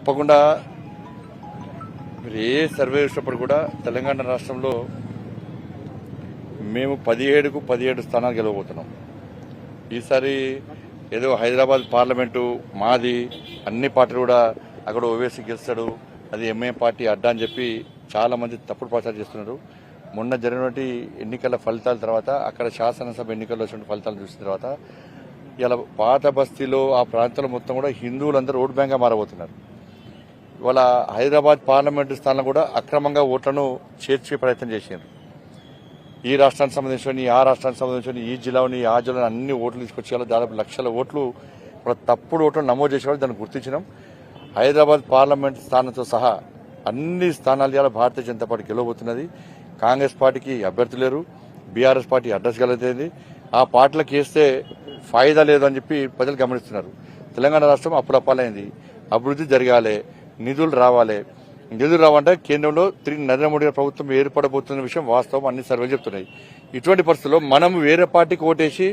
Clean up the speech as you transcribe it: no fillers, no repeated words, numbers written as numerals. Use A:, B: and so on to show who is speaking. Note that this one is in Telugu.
A: తప్పకుండా మీరు ఏ సర్వే చేసినప్పుడు కూడా తెలంగాణ రాష్ట్రంలో మేము 17 స్థానాలు గెలవబోతున్నాం. ఈసారి ఏదో హైదరాబాద్ పార్లమెంటు మాది, అన్ని పార్టీలు కూడా అక్కడ ఓవైసీ గెలుస్తాడు, అది ఎంఏ పార్టీ అడ్డా అని చెప్పి చాలా మంది తప్పుడు ప్రచారం చేస్తున్నారు. మొన్న జరిగినటువంటి ఎన్నికల ఫలితాల తర్వాత, అక్కడ శాసనసభ ఎన్నికల్లో వచ్చిన ఫలితాలు చూసిన తర్వాత ఇలా పాత బస్తీలో ఆ ప్రాంతంలో మొత్తం కూడా హిందువులందరూ ఓటు బ్యాంక్గా మారబోతున్నారు. ఇవాళ హైదరాబాద్ పార్లమెంటు స్థానం కూడా అక్రమంగా ఓట్లను చేర్చే ప్రయత్నం చేశారు. ఈ రాష్ట్రానికి సంబంధించిన, ఆ రాష్ట్రానికి సంబంధించిన, ఈ జిల్లాని, ఆ జిల్లాని అన్ని ఓట్లు తీసుకొచ్చేయాలి. దాదాపు లక్షల ఓట్లు తప్పుడు ఓట్లు నమోదు చేసేవాళ్ళు. దాన్ని గుర్తించినాం. హైదరాబాద్ పార్లమెంట్ స్థానంతో సహా అన్ని స్థానాలు ఇవాళ భారతీయ జనతా పార్టీ గెలవబోతున్నది. కాంగ్రెస్ పార్టీకి అభ్యర్థి లేరు, బీఆర్ఎస్ పార్టీ అడ్రస్ గెలవుతుంది. ఆ పార్టీలకు వేస్తే ఫాయిదా లేదని చెప్పి ప్రజలు గమనిస్తున్నారు. తెలంగాణ రాష్ట్రం అప్పులప్పాలైంది, అభివృద్ధి జరగాలి, నిధులు రావాలి. నిధులు రావంటే కేంద్రంలో తిరిగి నరేంద్ర మోడీ ప్రభుత్వం ఏర్పడబోతున్న విషయం వాస్తవం, అన్ని సర్వేలు చెప్తున్నాయి. ఇటువంటి పరిస్థితుల్లో మనం వేరే పార్టీకి ఓటేసి